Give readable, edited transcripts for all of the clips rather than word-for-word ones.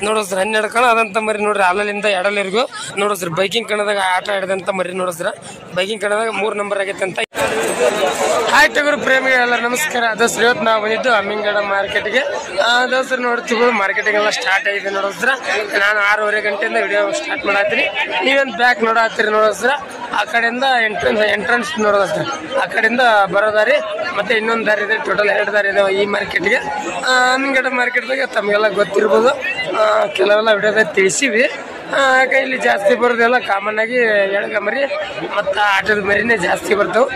ನೋಡೋಸ್ರ 12 ಕಣ ಅದಂತ ಮರಿ ನೋಡ್ರಿ. ಅಲ್ಲಿಂದ ಎಡಲಿರ್ಗು ನೋಡೋಸ್ರಿ ಬೈಕಿಂಗ್ ಕಣದಾಗ ಆಟ ಆಡಿದಂತ ಮರಿ ನೋಡೋಸ್ರ. ಬೈಕಿಂಗ್ ಕಣದಾಗ 3 ನಂಬರ್ ಆಗೈತೆ ಅಂತ. ಹಾಯ್ ಟಗರು ಪ್ರೇಮಿಗಳೆಲ್ಲ ನಮಸ್ಕಾರ. ದೋಸ್ರು ಇವತ್ತು ನಾವು ಬಂದಿದ್ದು ಅಮ್ಮಿಂಗಡ ಮಾರ್ಕೆಟ್ಗೆ. ದೋಸ್ರು ನೋಡ್ತೀವಿ ಮಾರ್ಕೆಟಿಗೆಲ್ಲ ಸ್ಟಾರ್ಟ್ ಆಗಿದೆ ನೋಡೋಸ್ರ. ನಾನು 6:30 ಗಂಟೆಯಿಂದ ವಿಡಿಯೋ ಸ್ಟಾರ್ಟ್ ಮಾಡತ್ತೀನಿ. ನೀವೇನು ಬ್ಯಾಕ್ ನೋಡತ್ತೀರಿ ನೋಡೋಸ್ರ. ಆ ಕಡೆಯಿಂದ ಎಂಟ್ರೆನ್ಸ್ ನೋಡೋಸ್ರ. ಆ ಕಡೆಯಿಂದ ಬರೋದಾರಿ ಮತ್ತೆ ಇನ್ನೊಂದು ದಾರಿ ಇದೆ. ಟೋಟಲ್ 2 ದಾರಿ ಇದೆ ಈ ಮಾರ್ಕೆಟ್ಗೆ. ಅಮ್ಮಿಂಗಡ ಮಾರ್ಕೆಟ್ದಾಗ ತಮಗೆಲ್ಲ ಗೊತ್ತಿರ್ಬೋದು. ಕೆಲವೆಲ್ಲ ವಿಡಿಯೋದಾಗ ತಿಳಿಸಿವಿ. ಇಲ್ಲಿ ಜಾಸ್ತಿ ಬರೋದೆಲ್ಲ ಕಾಮನ್ ಆಗಿ ಎಳಗ ಮರಿ ಮತ್ತು ಆಟದ ಮರಿನೇ ಜಾಸ್ತಿ ಬರ್ತಾವೆ.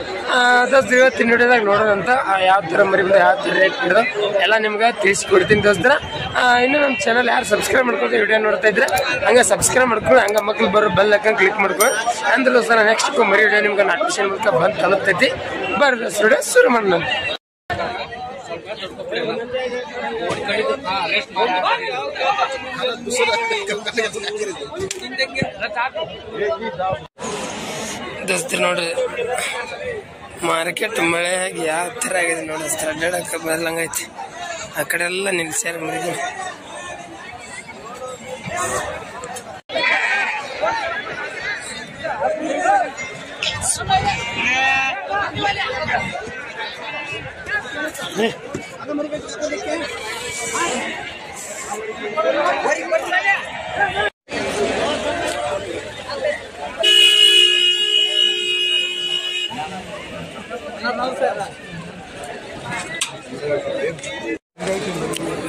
ದೋಸ್ತ್ರ ಇವತ್ತಿನ ವಿಡಿಯೋದಾಗ ನೋಡೋದಂತ ಯಾವ ಥರ ಮರಿ ಬಂದ ಯಾವ ಥರ ರೇಟ್ ಬಿಡೋದು ಎಲ್ಲ ನಿಮ್ಗೆ ತಿಳಿಸ್ಕೊಡ್ತೀನಿ ದೋಸ್ತರ. ಇನ್ನು ನಮ್ಮ ಚಾನಲ್ ಯಾರು ಸಬ್ಸ್ಕ್ರೈಬ್ ಮಾಡ್ಕೊಂಡು ವಿಡಿಯೋ ನೋಡ್ತಾ ಇದ್ರೆ ಹಂಗೆ ಸಬ್ಸ್ಕ್ರೈಬ್ ಮಾಡ್ಕೊಂಡು ಹಂಗೆ ಮಕ್ಳು ಬರೋ ಬೆಲ್ ಹಾಕಂಗೆ ಕ್ಲಿಕ್ ಮಾಡ್ಕೊಂಡು ಅಂದ್ರೆ ದೋಸ್ತರ ನೆಕ್ಸ್ಟ್ ಮರಿ ವಿಡಿಯೋ ನಿಮ್ಗೆ ನೋಟಿಫಿಕೇಶನ್ ಮೂಲಕ ಬಂದು ತಲುಪ್ತೈತಿ. ಬರ್ರಿ ದೋಸ್ತ ವಿಡಿಯೋ ಶುರು ಮಾಡೋಣ. ದೋಸ್ತ ನೋಡ್ರಿ ಮಾರ್ಕೆಟ್ ಮಳೆ ಆಗಿ ಯಾವ ತರ ಆಗಿದೆ ನೋಡಿ. ಅಡ್ಡಾಡಕ್ಕೆ ಬರ್ಲಂಗೈತಿ. ಆ ಕಡೆ ಎಲ್ಲ ನಿಲ್ಸ್ಯಾರ ಮರಿಗಳು.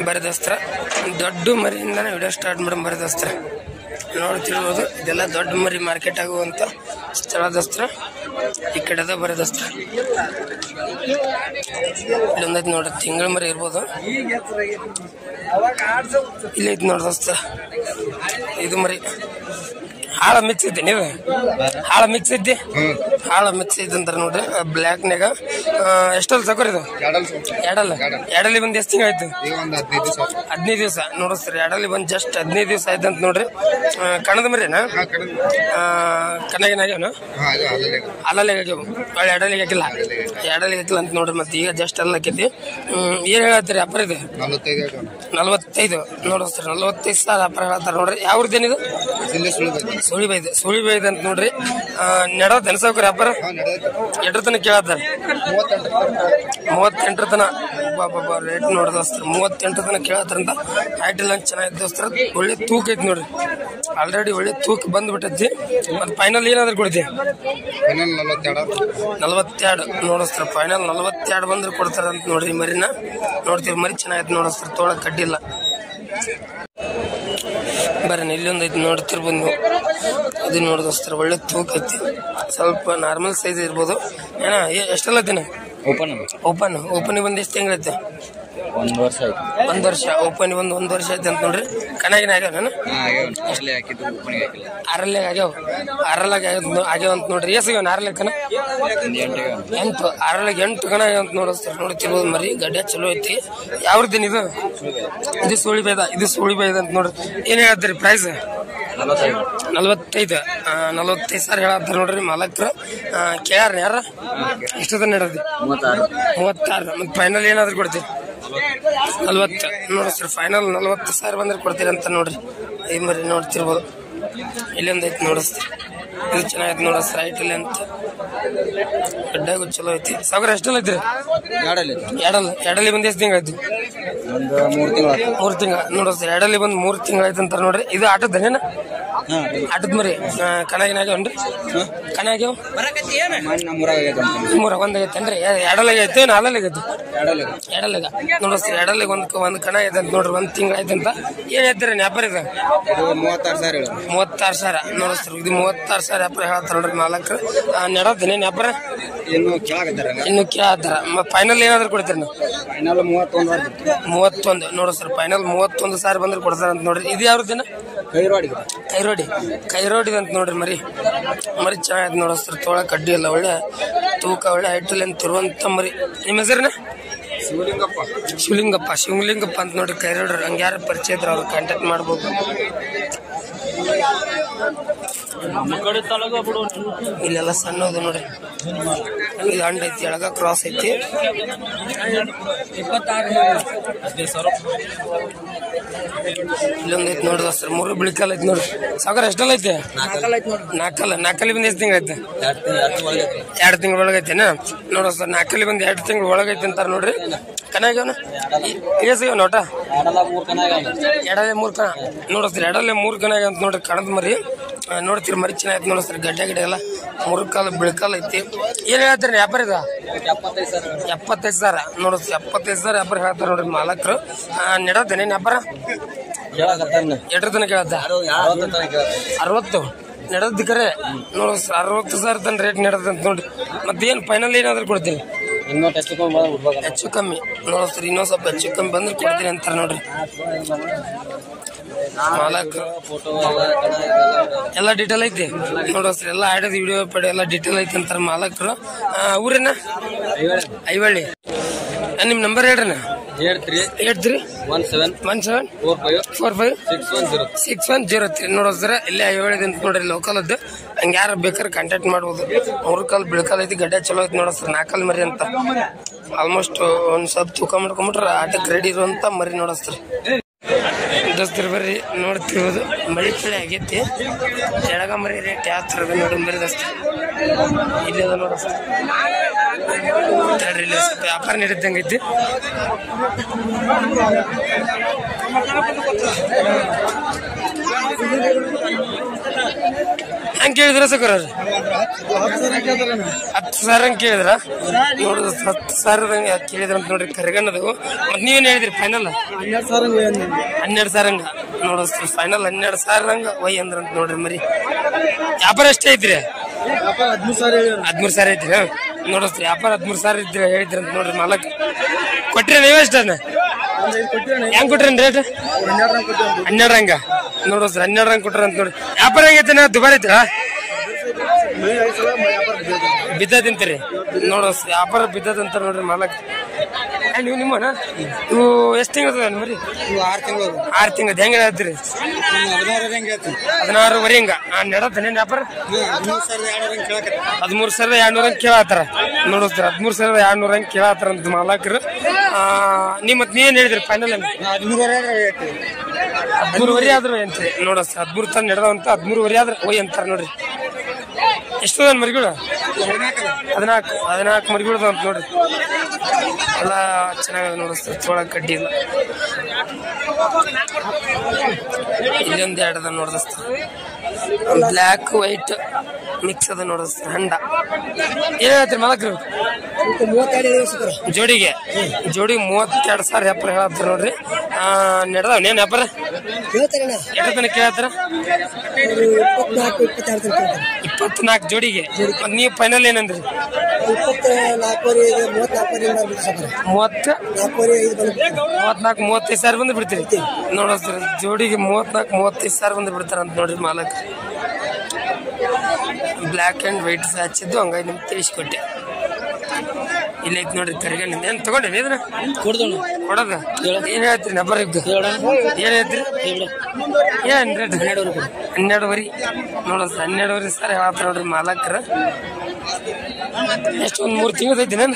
ಬರದಸ್ತ್ರ ದೊಡ್ಡ ಮರಿಯಿಂದಾನೆ ವಿಡಿಯೋ ಸ್ಟಾರ್ಟ್ ಮಾಡಿ. ಬರದಸ್ತ್ರ ನೋಡ್ತಿರ್ಬೋದು ಇದೆಲ್ಲ ದೊಡ್ಡ ಮರಿ ಮಾರ್ಕೆಟ್ ಆಗುವಂತ ಸ್ಥಳದಸ್ತ್ರ. ಈ ಕಡೆದ ಬರದಸ್ತ್ರ ಇಲ್ಲೊಂದೈತಿ ನೋಡ್ರಿ. ತಿಂಗಳ ಮರಿ ಇರ್ಬೋದು. ಇಲ್ಲೈತಿ ನೋಡ್ದಸ್ತ್ರ. ಇದು ಮರಿ ಹಾಳ ಮಿಕ್ಸ್ ಐತಿ. ನೀವು ಹಾಳ ಮಿಕ್ಸ್ ಐತಿ. ಹಾಳ ಮಿಕ್ಸ್ ಐತಿ ಅಂತಾರ ನೋಡ್ರಿ. ಬ್ಲ್ಯಾಕ್ನಾಗ ಎಷ್ಟಲ್ಲ ಸಕೋರ್ ಇದು? ಎಡಲಿ ಬಂದ್ ಎಷ್ಟು ತಿಂಗಳ ಆಯ್ತು? 15 ದಿವಸ ನೋಡಿಸ್ರಿ. ಎಡಲಿ ಬಂದ್ ಜಸ್ಟ್ 15 ದಿವಸ ಆಯ್ತು ಅಂತ ನೋಡ್ರಿ. ಕಣದ ಮರಿನಾ? ಕಣ್ಣಾಗಿನಾಗ್ಯಾವನು ಅಲ್ಲಲ್ಲಿಗೆ ಆಗ್ಯಾವ. ಒಳ್ಳೆ ಎಡಲಿಗೆ ಹಾಕಿಲ್ಲ. ಎಡಲಿಗೆ ಹಾಕಿಲ್ಲ ಅಂತ ನೋಡ್ರಿ. ಮತ್ತೆ ಈಗ ಜಸ್ಟ್ ಎಲ್ಲ ಹಾಕೈತಿ. ಏನ್ ಹೇಳತ್ತೀರಿ ಅಪ್ಪರ? ಇದು 45 ನೋಡಿಸ್ರಿ. 45,000 ಅಪ್ಪರ ಹೇಳತ್ತಾರ ನೋಡ್ರಿ. ಯಾವ್ರದ್ದೇನಿದು? ಸುಳಿಬೈದ್ ಅಂತ ನೋಡ್ರಿ. ನೆಡ ದನಸೌಕರ್ಯ ವ್ಯಾಪಾರ ಎಟ್ರ ತನ ಕೇಳತ್ತಾರ? 38 ತನ. ರೇಟ್ ನೋಡ್ರಿ ದೋಸ್ತರ 38 ತನ ಕೇಳತ್ತಾರಂತ. ಹೈಟ್ ಎಲ್ಲ ಚೆನ್ನಾಗಿ ದೋಸ್ತರ. ಒಳ್ಳೆ ತೂಕ ಐತಿ ನೋಡ್ರಿ. ಆಲ್ರೆಡಿ ಒಳ್ಳೆ ತೂಕ ಬಂದ್ಬಿಟ್ಟೈತಿ. ಮತ್ತೆ ಫೈನಲ್ ಏನಾದ್ರು ಕೊಡ್ತೀವಿ? 42 ನೋಡಿಸ್ತಾರ. ಫೈನಲ್ 42 ಬಂದ್ರೆ ಕೊಡ್ತಾರಂತ ನೋಡ್ರಿ. ಮರಿನ ನೋಡ್ತೀವಿ. ಮರಿ ಚೆನ್ನಾಗೈತಿ ನೋಡಿಸ್ತಾರ. ತೋಳ ಕಡ್ಡಿಲ್ಲ. ಬರ್ರಿ ಇಲ್ಲೊಂದು ಐತಿ ನೋಡ್ತಿರ್ಬೋದು ನೀವು. ಅದು ನೋಡಿದೋಸ್ತಾರ ಒಳ್ಳೆ ತೂಕ ಐತಿ. ಸ್ವಲ್ಪ ನಾರ್ಮಲ್ ಸೈಜ್ ಇರ್ಬೋದು. ಏನ ಎಷ್ಟೆಲ್ಲ ಐತಿನ? ಓಪನ್ ಬಂದು ಎಷ್ಟು ತಿಂಗಳೈತೆ? 1 ವರ್ಷ ಆಯ್ತು. 1 ವರ್ಷ. ಓಪನ್ ಬಂದು 1 ವರ್ಷ ಐತೆ ಅಂತ ನೋಡ್ರಿ. ಕಣಾಗಿನ ಆಗ್ಯಾವ? ನಾನು ಆರಲ್ಲಾಗ ಆಗ್ಯಾವ. ಆಗ್ಯಾವ ಅಂತ ನೋಡ್ರಿ. ಎಸ್ ಆಗ್ಯಾವ ಆರಲೆಕ್ಕನ? 8. ಆರಲ್ಲಾಗ 8 ಕಣ ಆಗ್ಯಾವ ಅಂತ ನೋಡಿಸ್ತಾರೆ. ನೋಡ್ತಿರ್ಬೋದು ಮರಿ. ಗಡ್ಡೆ ಚಲೋ ಐತಿ. ಯಾವ್ರದ್ದೇನು ಇದು? ಇದು ಸುಳಿಬೈದ ಅಂತ ನೋಡ್ರಿ. ಏನ್ ಹೇಳ್ತೀರಿ ಪ್ರೈಸ್? 45. 45,000 ಹೇಳತ್ತಾರ ನೋಡ್ರಿ ಮಾಲಕ್ರು. ಕೇಳ್ಯಾರ ಯಾರ? ಎಷ್ಟದ ನಡೆದಿ? 36. ಮತ್ತೆ ಫೈನಲ್ ಏನಾದ್ರು ಕೊಡ್ತೀರಿ? 40 ನೋಡಿಸ್ರಿ. ಫೈನಲ್ 40,000 ಬಂದ್ರೆ ಕೊಡ್ತೀರಿ ಅಂತ ನೋಡ್ರಿ. ಈ ಮರಿ ನೋಡ್ತಿರ್ಬೋದು. ಇಲ್ಲೊಂದು ಐತಿ ನೋಡಿಸ್ರಿ. ಇದು ಚೆನ್ನಾಗೈತಿ ನೋಡಿಸ್ರಿ. ಹೈಟ್ ಇಲ್ಲ ಅಂತ ಗಡ್ಡಾಗು ಚಲೋ ಐತಿ. ಸಾಗರ ಎಷ್ಟೆಲ್ಲ ಐತ್ರಿ? ಎಡಲಿ ಬಂದು ಎಷ್ಟು ತಿಂಗಳ ಐತಿ? 3 ತಿಂಗಳ ನೋಡಿಸ್ರಿ. ಎಡಲಿ ಬಂದು 3 ತಿಂಗಳ ಐತಿ ಅಂತಾರ ನೋಡ್ರಿ. ಇದು ಆಟದನೇನ? ಆಟದ ಮರಿ. ಕಣಾಗಿನಾಗ್ಯಾವನ್ರಿ? ಕಣಾಗ್ಯಾವ? ಒಂದಾಗೈತೇನ್ರಿ? ಎಡಲಾಗ ಐತಿ ನಾಲ್ಲಾಗ ಐತಿ? ಎಡಲಾಗ ನೋಡಿಸ್ರಿ. ಎಡಲಿಗೆ ಒಂದ್ ಕಣ ಐತೆ ಅಂತ ನೋಡ್ರಿ. 1 ತಿಂಗಳ ಐತಂತ. ಏನ್ ಹೇಳ್ತೀರಿ ವ್ಯಾಪಾರ? ಇದು 36,000 ನೋಡಿಸ್ರಿ. ಇದು 36,000 ವ್ಯಾಪಾರ ಹೇಳ್ತಾರ ನೋಡ್ರಿ ಮಾಲಕ್ರು. ನೆಡದೇನೇನ್ ವ್ಯಾಪಾರ? ಇನ್ನು ಕೇಳತ್ತಾರ. ಫೈನಲ್ ಏನಾದ್ರು ಕೊಡ್ತೀರಿ ನೀವು? 31 ನೋಡಿಸ್ರಿ. ಫೈನಲ್ 31,000 ಬಂದ್ರೆ ಕೊಡ್ತಾರಂತ ನೋಡ್ರಿ. ಇದು ಯಾವ್ದಿನ? ಕೈರೋಡಿ ಅಂತ ನೋಡ್ರಿ. ಮರಿ ಚೆನ್ನಾಗಿ ನೋಡಿಸ್ತಾರೆ. ತೋಳ ಕಡ್ಡಿ ಎಲ್ಲ ಒಳ್ಳೆ ತೂಕ ಒಳ್ಳೆ ಹೈಟಲ್ಲಿ ತಿರುವಂತ ಮರಿ. ನಿಮ್ಮ ಹೆಸರಿನ? ಶಿವಲಿಂಗಪ್ಪ ಅಂತ ನೋಡ್ರಿ. ಕೈರೋಡ್ರಿ. ಹಂಗೆ ಯಾರು ಪರಿಚಯ ಇದ್ರೆ ಅವ್ರು ಕಾಂಟ್ಯಾಕ್ಟ್ ಮಾಡ್ಬೋದು. ಇಲ್ಲೆಲ್ಲ ಸಣ್ಣದು ನೋಡ್ರಿ. ಇಲ್ಲಿ ಅಂಡ್ ಐತಿ. ಎಳಗ ಕ್ರಾಸ್ ಐತಿ. ಇಲ್ಲೊಂದ್ ಐತಿ ನೋಡ್ರಿ ಸರ್, 3 ಬಿಳಿಕಾಲ್ ಐತಿ ನೋಡ್ರಿ. ಸಾಗರ ಎಷ್ಟಲ್ಲ ಐತೆ? 4 ಬಂದ್ ಎಷ್ಟು ತಿಂಗಳು ಐತೆ? 2 ತಿಂಗಳ ಒಳಗೈತೆನ ನೋಡ ಸರ್. 4 ಬಂದ್ 2 ತಿಂಗಳ ಒಳಗೈತೆ ಅಂತಾರ ನೋಡ್ರಿ. ಕನಾಗ್ಯವನ ಏಸಿಗವ ನೋಟ ಎಡಲೆ 3 ಕಣ ನೋಡಸ್ರಿ. ಎಡಲೆ 3 ಕಣ ಅಂತ ನೋಡ್ರಿ. ಕಣದ ಮರಿ ನೋಡ್ತೀರಿ, ಮರಿ ಚೆನ್ನಾಗೈತೆ ನೋಡಸ್ರಿ. ಗಡ್ಡೆ ಗಿಡ ಎಲ್ಲ 3 ಕಾಲ ಬಿಳಿಕಾಲ್ ಐತಿ. ಏನ್ ಹೇಳ್ತಾರ ವ್ಯಾಪಾರ ಇದ? 75,000 ನೋಡಸ್. 75,000 ವ್ಯಾಪಾರ ಹೇಳ್ತಾರ ನೋಡ್ರಿ ಮಾಲಕರು. ನೆಡದೇನೇನ್ ವ್ಯಾಪಾರ? ಎಟ್ರ ತನಕ ಕೇಳತ್ತ? 60 ನೆಡದ್ ಕರೆ ನೋಡ. 60,000 ತನ ರೇಟ್ ನೆಡದಂತ ನೋಡ್ರಿ. ಮತ್ತೇನ್ ಫೈನಲ್ ಏನಾದ್ರು ಕೊಡ್ತೀನಿ? ಹೆಚ್ಚು ಕಮ್ಮಿ ನೋಡಸ್ರಿ. ಇನ್ನೊಂದ್ ಸ್ವಲ್ಪ ಹೆಚ್ಚು ಕಮ್ಮಿ ಬಂದ್ರೆ ಕೊಡ್ತೀನಿ ಅಂತಾರ ನೋಡ್ರಿ ಮಾಲಕರು. ಎಲ್ಲ ಡೀಟೇಲ್ ಐತಿ ನೋಡಸ್ರಿ. ಎಲ್ಲ ಆಡೋದು ವಿಡಿಯೋ ಪಡೆ ಎಲ್ಲ ಡೀಟೇಲ್ ಐತಿ ಅಂತಾರ ಮಾಲಕರು. ಊರೇನ? ಐವಳ್ಳಿ. ನಿಮ್ ನಂಬರ್ ಹೇಳ್ರಿ. 8317454610 ನೋಡೋದ್ರ. ಇಲ್ಲೇ ಐವಳ್ಳಿ ಅಂತ ನೋಡ್ರಿ, ಲೋಕಲ್ ಅದ್ದು. ಹಂಗ ಯಾರು ಬೇಕಾದ್ರೆ ಕಾಂಟ್ಯಾಕ್ಟ್ ಮಾಡ್ಬೋದು. 3 ಕಾಲ್ ಬಿಳಕಾಲ್ ಐತಿ, ಗಡ್ಡೆ ಚಲೋ ಐತಿ ನೋಡಸ್ರಿ. 4 ಕಾಲ್ ಮರಿ ಅಂತ ಆಲ್ಮೋಸ್ಟ್ ಒಂದ್ ಸ್ವಲ್ಪ ತೂಕ ಮಾಡ್ಕೊಂಡ್ಬಿಟ್ರ ಆಟಕ್ಕೆ ರೆಡಿ ಇರುವಂತ ಮರಿ ನೋಡಸ್ರಿ. ದೋಸ್ತರು ಬರ್ರಿ ನೋಡ್ತಿರೋದು. ಮಳಿ ಪಳಿ ಆಗೈತಿ. ಎಡಗ ಮರಿ ರೇಟ್ ಯಾವ ಥರದ ನೋಡಿ ಮರಿ ದೋಸ್ತ ಇಲ್ಲಿ ಅದ ನೋಡಸ್ತ. ಇಲ್ಲಿ ಸ್ವಲ್ಪ ವ್ಯಾಪಾರ ನಡೀತಂಗೈತಿ. ಹಂಗೆ ಕೇಳಿದ್ರ ಸಕರ? 10,000 ಹಂಗೆ ಕೇಳಿದ್ರ ನೋಡುದು. 10,000 ಕೇಳಿದ್ರ ಅಂತ ನೋಡ್ರಿ. ಕರಿಗಣ್ಣದು. ಮತ್ ನೀವೇನ್ ಹೇಳಿದ್ರಿ ಫೈನಲ್? 12,000 ಹಂಗ ನೋಡಿಸ್ತೀವಿ. ಫೈನಲ್ 12,000 ಹಂಗ ಒಯ್ ಅಂದ್ರ ಅಂತ ನೋಡ್ರಿ ಮರಿ. ವ್ಯಾಪಾರ ಎಷ್ಟೇ ಐತ್ರಿ? 13,000 ಐತ್ರಿ ನೋಡಿಸ್ತೀವಿ. ವ್ಯಾಪಾರ 13,000 ಇದ್ರಿ ಹೇಳಿದ್ರಿ ಅಂತ ನೋಡ್ರಿ ಮಾಲಕ್. ಕೊಟ್ರಿ ನೀವೆಷ್ಟ? ಹೆಂಗ್ ಕೊಟ್ರೇನ್ ರೇಟ್? 12 ಹಂಗ ನೋಡೋಸ್ರಿ. 12 ಹಂಗ ಕೊಟ್ರ ಅಂತ ನೋಡ್ರಿ. ವ್ಯಾಪಾರ ಹೆಂಗೈತೆ? ದುಬಾರಿ ಐತ್ರ? ಬಿದ್ದ ತಿಂತೀರಿ ನೋಡೋಸ್ರಿ. ವ್ಯಾಪಾರ ಬಿದ್ದದಂತ ನೋಡ್ರಿ ಮಾಲಕ್. ನೀವು ನಿಮ್ಮನ ಇವು ಎಷ್ಟು ತಿಂಗಳ ಮರಿ? 6 ತಿಂಗಳ. ಹೆಂಗ ಹೇಳ್ತೀರಿ? 16,500 ಹಿಂಗ ನೆಡತ್ತೇನೆ ವ್ಯಾಪಾರ? 13,200 ಹಂಗೆ ಕೇಳತ್ತಾರ ನೋಡೋಸ್ತಾರ. 13,200 ಹಂಗೆ ಕೇಳತ್ತಾರ ಅಂತ ಮಾಲಕರು. ಮತ್ ನೀವೇನ್ ಹೇಳಿದ್ರಿ ಫೈನಲ್? 13,500 ಆದ್ರು ಏನ್ರಿ ನೋಡಸ್. 13 ತನ ನೆಡದಂತ 13,500 ಆದ್ರೆ ಒಯ್ ಅಂತಾರ ನೋಡ್ರಿ. ಎಷ್ಟು ಮರಿಗಳು? 14 ಮರಿಗಳು ಅಂತ ನೋಡ್ರಿ. ಎಲ್ಲ ಚೆನ್ನಾಗ ನೋಡಿಸ್ತಾರೆ. ಚೋಳ ಕಡ್ಡಿ ಇಲ್ಲ. ಇಲ್ಲೊಂದು 2 ಅದ ನೋಡಿಸ್ತಾರೆ. ಬ್ಲ್ಯಾಕ್ ವೈಟ್ ಮಿಕ್ಸ್ ಅದ ನೋಡಿಸ್ತಾರೆ. ಹಂಡ ಏನ್ ಹೇಳ್ತೀರಿ ಮಾಲಕರು? ಜೋಡಿಗೆ 32,000 ವ್ಯಾಪಾರ ಹೇಳ್ತಾರೆ ನೋಡ್ರಿ. ನೆಡದವ್ ನೇನ್ ವ್ಯಾಪಾರ ಎಷ್ಟು ತನಕ ಕೇಳತ್ತಾರ? 24 ಜೋಡಿಗೆ. ನೀವು ಫೈನಲ್ ಏನಂದ್ರಿ? 34,35,000 ಬಂದು ಬಿಡ್ತೀರಿ ನೋಡೋಸ್ತಾರೆ. ಜೋಡಿಗೆ 34,35,000 ಬಂದು ಬಿಡ್ತಾರ ಅಂತ ನೋಡ್ರಿ ಮಾಲಕ್. ಬ್ಲ್ಯಾಕ್ ಅಂಡ್ ವೈಟ್ ಹಚ್ಚಿದ್ದು ಹಂಗಾಗಿ ನಿಮ್ಗೆ ತಿಳಿಸ್ಕೊಟ್ಟೆ. ಇಲ್ಲ ಐತಿ ನೋಡ್ರಿ ಕರಿಗಣ್ಣಿಂದ. ಏನ್ ತಗೊಂಡೇನಿ ಇದನ್ನ ಕೊಡೋದ? ಏನ್ ಹೇಳ್ತೀರಿ ನಂಬರ್? ಏನ್ ಹೇಳ್ತೀರಿ? ಏನ್ ರೇಟ್? 12,500 ನೋಡೋದು. 12,500 ಸರ್ ಹೇಳ್ತಾರ ನೋಡ್ರಿ ಮಾಲಕರ. ಎಷ್ಟು ಒಂದ್ 3 ತಿಂಗಳು ಐತಿ ನಾನು?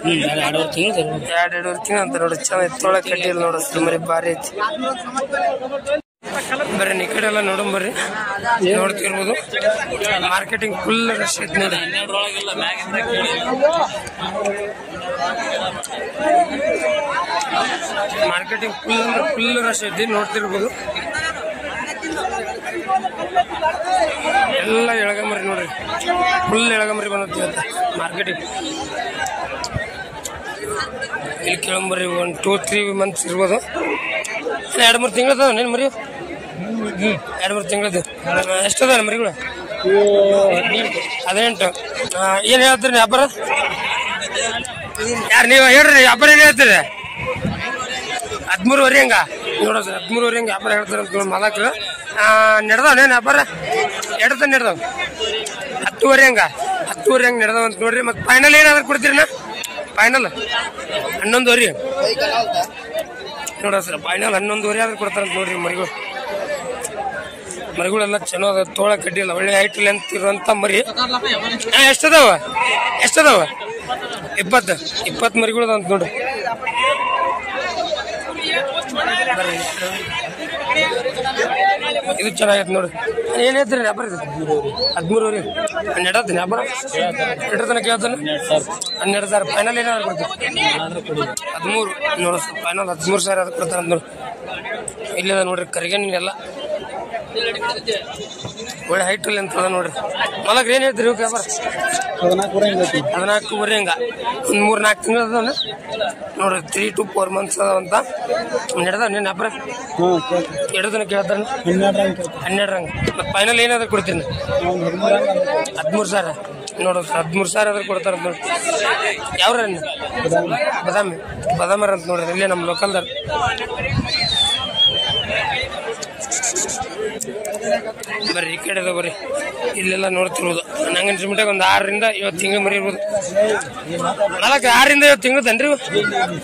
2.5 ತಿಂಗಳು ಅಂತ ನೋಡ್ರಿ. ಚೆನ್ನಾಗಿ ತೊಳ ಕಡ್ಡಿ ಇಲ್ಲ ನೋಡೋದು ಮರಿ ಭಾರಿ ಐತಿ. ಬರ್ರಿ ಈ ಕಡೆ ಎಲ್ಲ ನೋಡಮ್ ಬರ್ರಿ. ನೋಡ್ತಿರ್ಬೋದು ಮಾರ್ಕೆಟಿಂಗ್ ಫುಲ್ ರಶ್ ಐತಿ ನೋಡಿ. ಮಾರ್ಕೆಟಿಂಗ್ ಫುಲ್ ರಶ್ ಐತಿ ನೋಡ್ತಿರ್ಬೋದು. ಎಲ್ಲ ಎಳಗಮರಿ ನೋಡ್ರಿ. ಫುಲ್ ಎಳಗಮರಿ ಬಂದೈತಿ ಅಂತ ಮಾರ್ಕೆಟಿಂಗ್. ಇಲ್ಲಿ ಕೇಳಂಬರ್ರಿ 1, 2, 3 ಮಂತ್ಸ್ ಇರ್ಬೋದು. 2-3 ತಿಂಗಳದ ನೇನು ಮರಿ? 2-3 ತಿಂಗಳದ್ದು. ಎಷ್ಟದ ಮರಿಗಳು? 18. ಏನ್ ಹೇಳ್ತೀರಿ ವ್ಯಾಪಾರ? ಯಾರು ನೀವು ಹೇಳ್ರಿ ವ್ಯಾಪಾರ ಏನ್ ಹೇಳ್ತೀರಿ? 13,500 ಹಂಗ ನೋಡ ಸರ್. 13,500 ಹಂಗ ವ್ಯಾಪಾರ ಹೇಳ್ತಾರ ಅಂತ ಮಾಲಕರು. ನೆಡ್ದವ್ ನೇನು ವ್ಯಾಪಾರ? 2 ತನ ನೆಡ್ದವ್. 10,500 ಹಂಗ 10,500 ಹಂಗ ನೆಡ್ದವ್ ಅಂತ ನೋಡ್ರಿ. ಮತ್ತೆ ಫೈನಲ್ ಏನಾದ್ರು ಕೊಡ್ತೀರಿ? ಫೈನಲ್ 11,500 ನೋಡ ಸರ್. ಫೈನಲ್ 11,500 ಆದ್ರೆ ಕೊಡ್ತಾರಂತ ನೋಡ್ರಿ ಮರಿಗಳು. ಮರಿಗಳೆಲ್ಲ ಚೆನ್ನಾಗ ತೋಳ ಕಡ್ಡಿ ಇಲ್ಲ. ಒಳ್ಳೆ ಹೈಟ್ ಲೆಂತ್ ಇರುವಂತ ಮರಿ. ಎಷ್ಟದಾವ? 20 ಮರಿಗಳು ಅಂತ ನೋಡ್ರಿ. ಇದು ಚೆನ್ನಾಗೈತೆ ನೋಡಿ. ಏನ್ ಹೇಳ್ತೀರಿ ವ್ಯಾಪಾರ? 13,000 12 ವ್ಯಾಪಾರ 2 ತನಕ ಕೇಳ್ತಾನೆ. 12,000 ಫೈನಲ್ ಏನಾದ್ರು ಕೊಡ್ತೀವಿ? 13 ನೋಡ ಫೈನಲ್ 13,000 ಅದಕ್ಕೆ ಕೊಡ್ತಾರ ನೋಡಿ. ಇಲ್ಲದ ನೋಡ್ರಿ ಕರಿಗೇನಿಲ್ಲ, ಒಳ್ಳೆ ಹೈಟ್ ಇಲ್ಲ ಅಂತ ನೋಡ್ರಿ. ಮಲಗ್ರಿ ಏನ್ ಹೇಳ್ತೀರಿ ವ್ಯಾಪಾರ? 14 ಹಂಗ ಒಂದ್ 3-4 ತಿಂಗಳು ಅದ ನೋಡ್ರಿ. 3 to 4 months ಅದಾವಂತ ನಡೆದ ನೀನ್ ವ್ಯಾಪಾರ 2 ತನಕ ಕೇಳ್ತಾರ. 12 ರಂಗ ಮತ್ತೆ ಫೈನಲ್ ಏನಾದ್ರು ಕೊಡ್ತೀನಿ? 13,000 ನೋಡ್ರಿ. 13,000 ಆದ್ರೆ ಕೊಡ್ತಾರ ನೋಡಿ. ಯಾವ್ರ ಬದಾಮಿ ಅಂತ ನೋಡ್ರಿ, ಇಲ್ಲೇ ನಮ್ಮ ಲೋಕಲ್ದಾರ. ಬರ್ರಿ ಈ ಕಡೆ ಬರ್ರಿ, ಇಲ್ಲೆಲ್ಲ ನೋಡ್ತಿರ್ಬೋದು. ನಂಗೆ ಅನ್ಸ್ಬಿಟ್ಟಾಗ ಒಂದು 6 ರಿಂದ 7 ತಿಂಗಳು ಮರಿ ಇರ್ಬೋದು. 6 ರಿಂದ 7 ತಿಂಗಳು ತನ್ರಿ.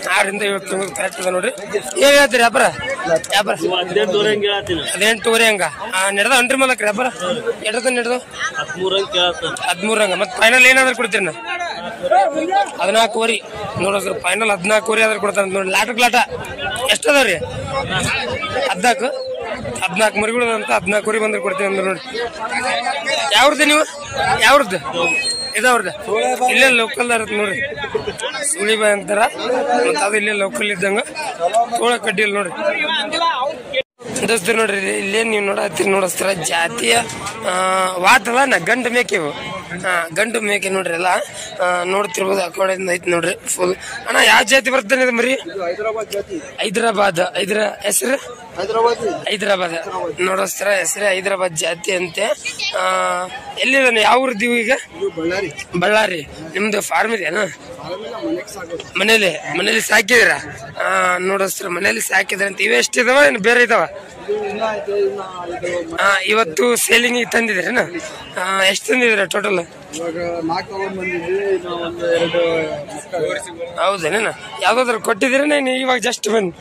6 ರಿಂದ 7 ತಿಂಗಳು ಕರೆಕ್ಟ್ ಅದ ನೋಡ್ರಿ. ಏನ್ ಹೇಳ್ತೀರಿ ವ್ಯಾಪಾರ? 18,000 ಹಂಗ ನಡೆದ ಅನ್ರಿ ಮಲಕ್ರಿ ವ್ಯಾಪಾರ? ಎಡ್ದ ನಡೆದು 13 ಹಂಗ ಮತ್ತೆ ಫೈನಲ್ ಏನಾದ್ರು ಕೊಡ್ತೀರಿ? 14,000 ನೋಡ್ರಿ. ಫೈನಲ್ 14,000 ಆದ್ರೆ ಕೊಡ್ತಾರ ನೋಡಿ. ಲಾಟ ಎಷ್ಟು ಅದಾವ್ರಿ? 14 ಮರಿಗಳು ಅಂತ 14,000 ಬಂದ್ರೆ ಕೊಡ್ತೀನಿ ಅಂದ್ರೆ ನೋಡಿ. ಯಾವ್ದು ನೀವು? ಯಾವ್ದು ಇದಾವ್ರದ? ಇಲ್ಲೇ ಲೋಕಲ್ ಇರುತ್ತೆ ನೋಡ್ರಿ, ಸುಳಿಬಾಯಿ ಅಂತಾರ. ಮತ್ತ ಅದು ಇಲ್ಲೇ ಲೋಕಲ್ ಇದ್ದಂಗ ತೋಳ ಕಡ್ಡಿಯಲ್ಲಿ ನೋಡ್ರಿ ದೋಸ್ತರು. ನೋಡ್ರಿ ಇಲ್ಲೇ ನೀವು ನೋಡಸ್ತೀರ ಜಾತಿಯ ವಾತಲ್ಲ ಗಂಡು ಮೇಕೆವು. ಗಂಡು ಮೇಕೆ ನೋಡ್ರಿ ಎಲ್ಲ ನೋಡ್ತಿರ್ಬೋದು. ಆ ಕಡೆಯಿಂದ ಐತಿ ನೋಡ್ರಿ ಫುಲ್. ಅಣ್ಣ ಯಾವ ಜಾತಿ ಬರ್ತಾನೆ ಇದು ಮರಿ? ಹೈದರಾಬಾದ್. ಹೆಸರು ಹೈದರಾಬಾದ್ ನೋಡಸ್ತೀರ. ಹೆಸರೇ ಹೈದರಾಬಾದ್ ಜಾತಿ ಅಂತೆ. ಎಲ್ಲಿದಾನೆ? ಯಾವ ಊರ್ದೀವು ಈಗ? ಬಳ್ಳಾರಿ. ನಿಮ್ದು ಫಾರ್ಮ್ ಇದೆಯಾ? ಮನೇಲಿ ಸಾಕಿದಿರ? ನೋಡಸ್ತೀರ ಮನೇಲಿ ಸಾಕಿದ್ರ ಅಂತ. ಇವೆ ಎಷ್ಟಿದಾವ? ಏನು ಬೇರೆ ಇದಾವ? ಇವತ್ತು ಸೇಲಿಂಗ್ ತಂದಿದ್ರೇನ? ಎಷ್ಟು ತಂದಿದ್ರ ಟೋಟಲ್? ಹೌದೇನ? ಯಾವ್ದಾದ್ರು ಕೊಟ್ಟಿದ್ದೀರ? ಇವಾಗ ಜಸ್ಟ್ ಬಂದ್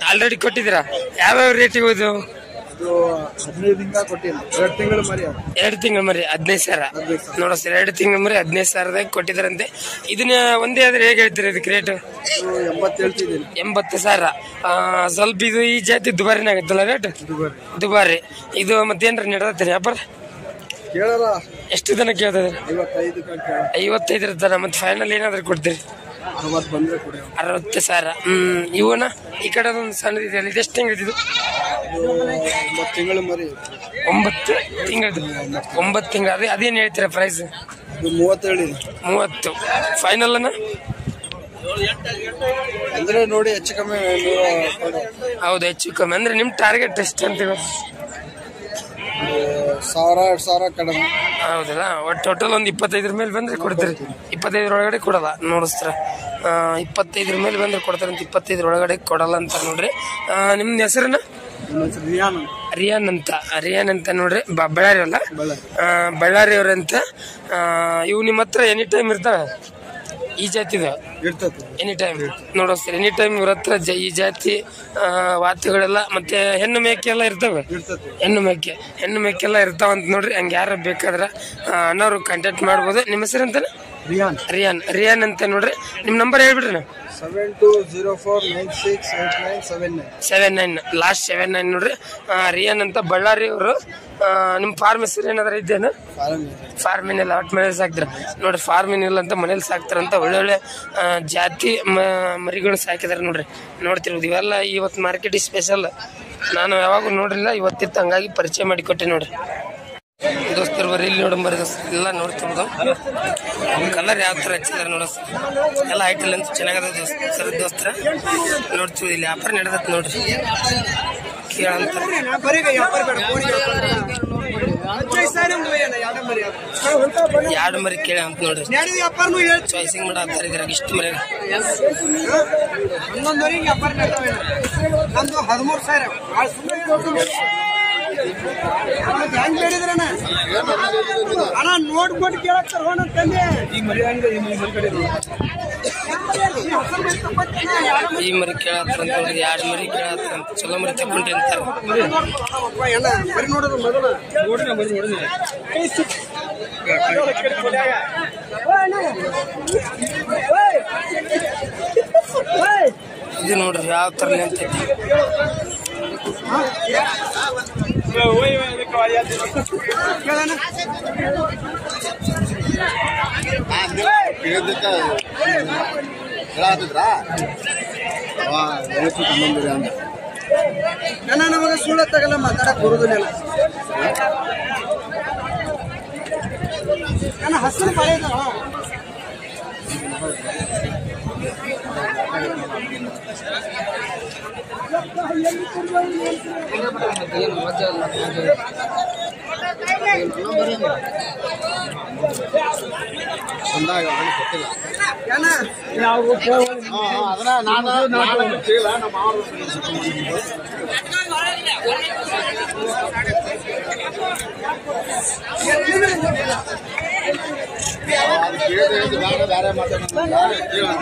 ಆಲ್ರೆಡಿ ಕೊಟ್ಟಿದ್ದೀರಾ? ಯಾವ್ಯಾವ ರೇಟಿಗೆ ಹೋಯ್ತು? 2 ತಿಂಗಳು ಮರಿ 15,000 ನೋಡಸ್ತೀರ. 2 ತಿಂಗಳು ಮರಿ 15,000ದಾಗ ಕೊಟ್ಟಿದಾರಂತೆ. ಇದನ್ನ ಒಂದೇ ಆದ್ರೆ ಹೇಗೆ ಹೇಳ್ತೀರಿ ಇದಕ್ಕೆ ರೇಟ್? 80,000. ಸ್ವಲ್ಪ ಇದು ಈ ಜಾತಿ ದುಬಾರಿನ ಆಗತ್ತಲ್ಲ ರೇಟ್? ದುಬಾರಿ. ಇದು ಮತ್ತೇನ್ರಿ ನಡೆದತ್ತೀರಿ ವ್ಯಾಪಾರ? ಎಷ್ಟು ತನಕ ಕೇಳ್ತದೆ? 55 ತನ. ಮತ್ತೆ ಫೈನಲ್ ಏನಾದ್ರು ಕೊಡ್ತೀರಿ? 60,000. ಇವನ ಈ ಕಡೆ ಒಂದು ಸಣ್ಣ ಇದೆಯಲ್ಲ, ಇದೆಷ್ಟು ತಿಂಗಳಿದ್ದು? 9 ತಿಂಗಳು. ಅದೇನು ಹೇಳ್ತೀರಾ ಪ್ರೈಸ್? 30. ಫೈನಲ್ ಅನ್ನ ಅಂದ್ರೆ ನೋಡಿ ಹೆಚ್ಚು ಕಮ್ಮಿ. ಹೌದು, ಹೆಚ್ಚು ಕಮ್ಮಿ ಅಂದ್ರೆ ನಿಮ್ ಟಾರ್ಗೆಟ್ ಎಷ್ಟು ಅಂತೀವಿ? 1,000-2,000 ಕಡಿಮೆ. ಹೌದಲ್ಲ? ಒಟ್ಟು ಟೋಟಲ್ ಒಂದು 25 ಮೇಲೆ ಬಂದ್ರೆ ಕೊಡ್ತೀರಿ? 25 ಒಳಗಡೆ ಕೊಡಲ್ಲ ನೋಡಿಸ್ತಾರ. 25 ಮೇಲೆ ಬಂದ್ರೆ ಕೊಡ್ತಾರಂತ. 25 ಒಳಗಡೆ ಕೊಡಲ್ಲ ಅಂತ ನೋಡ್ರಿ. ನಿಮ್ನ ಹೆಸರನ್ನ? ರಿಯಾನ್ ಅಂತ ನೋಡ್ರಿ. ಬಳ್ಳಾರಿ ಅಲ್ಲ, ಬಳ್ಳಾರಿ ಅವ್ರಂತ. ಇವು ನಿಮ್ಮ ಹತ್ರ ಎನಿ ಟೈಮ್ ಇರ್ತಾವೆ? ಈ ಜಾತಿದ ಎನಿ ಟೈಮ್ ನೋಡೋಸ್ತೀರಿ? ಎನಿ ಟೈಮ್ ಇವ್ರ ಹತ್ರ ಈ ಜಾತಿ ವಾತುಗಳೆಲ್ಲ ಮತ್ತೆ ಹೆಣ್ಣು ಮೇಕೆ ಎಲ್ಲ ಇರ್ತವೆ. ಹೆಣ್ಣು ಮೇಕೆ ಎಲ್ಲ ಇರ್ತಾವಂತ ನೋಡ್ರಿ. ಹಂಗೆ ಯಾರ ಬೇಕಾದ್ರ ಅಣ್ಣವ್ರು ಕಾಂಟ್ಯಾಕ್ಟ್ ಮಾಡ್ಬೋದು. ನಿಮ್ಮ ಹೆಸರು ಅಂತಾನೆ? ರಿಯಾನ್ ಅಂತ ನೋಡ್ರಿ. ನಿಮ್ ನಂಬರ್ ಹೇಳ್ಬಿಡ್ರಿ. 7204968979 ಲಾಸ್ಟ್ 79 ನೋಡ್ರಿ. ರಿಯಾನ್ ಅಂತ ಬಳ್ಳಾರಿ ಅವರು. ನಿಮ್ ಫಾರ್ಮ್ ಹೆಸರು ಏನಾದ್ರು ಇದ್ದೇನು? ಫಾರ್ಮಿನೆಲ್ಲ ಒಟ್ಟು ಮನೇಲಿ ಸಾಕ್ತಾರ ನೋಡ್ರಿ. ಫಾರ್ಮಿನೆಲ್ಲ ಅಂತ ಮನೇಲಿ ಸಾಕ್ತಾರಂತ. ಒಳ್ಳೊಳ್ಳೆ ಜಾತಿ ಮರಿಗಳು ಸಾಕಿದಾರೆ ನೋಡ್ರಿ. ನೋಡ್ತಿರ್ಬೋದು. ಇವೆಲ್ಲ ಇವತ್ತು ಮಾರ್ಕೆಟ್ ಸ್ಪೆಷಲ್. ನಾನು ಯಾವಾಗೂ ನೋಡ್ರಿಲ್ಲ, ಇವತ್ತಿತ್ತು, ಹಂಗಾಗಿ ಪರಿಚಯ ಮಾಡಿಕೊಟ್ಟೆ ನೋಡ್ರಿ ದೋಸ್ತರು. ಬರ್ರಿ ಇಲ್ಲಿ ನೋಡಂಬರಿ ಎಲ್ಲ ನೋಡ್ತಿರ್ಬೋದು. ಕಲರ್ ಯಾವ ತರ ಹಚ್ಚಿದಾರೆ ನೋಡ ಎಲ್ಲ ಐಟಲ್ ಅಂತ ಚೆನ್ನಾಗದ ದೋಸ್ತರ ನೋಡ್ತೀವಿ. ಇಲ್ಲಿ ವ್ಯಾಪಾರ ನಡೆದತ್ ನೋಡ್ರಿ. ಕೇಳಂತ ಎರಡು ಮರಿ ಕೇಳ ಅಂತ ನೋಡ್ರಿ. ಚಾಯ್ಸಿಂಗ್ ಮಾಡಾಕ್ತಾರ ಇದ್ರಾಗ ಇಷ್ಟು ಮರಿ. 13,000 ಅಣ್ಣ ನೋಡ್ಬಿಟ್ಟು ಕೇಳಕ್ ಈ ಮರಿ ಕೇಳತ್ತಾರ ಅಂತ ನೋಡ್ರಿ. 2 ಮರಿ ಕೇಳತ್ತಾರ ಅಂತ. ಚಲೋ ಮರಿ ತಕೊಂಡ್ರಿ ಅಂತಾರ. ನೋಡೋದು ಮೊದಲು ಇದು ನೋಡ್ರಿ ಯಾವ ತರಲಿ ಅಂತ ನಮಗೆ ಸುಳ್ಳು ತಗಲ್ಲ ಮಾತಾಡಕ್ ಬರುದಿಲ್ಲ ನನ್ನ ಹಸಿರು ಪಾಳೆ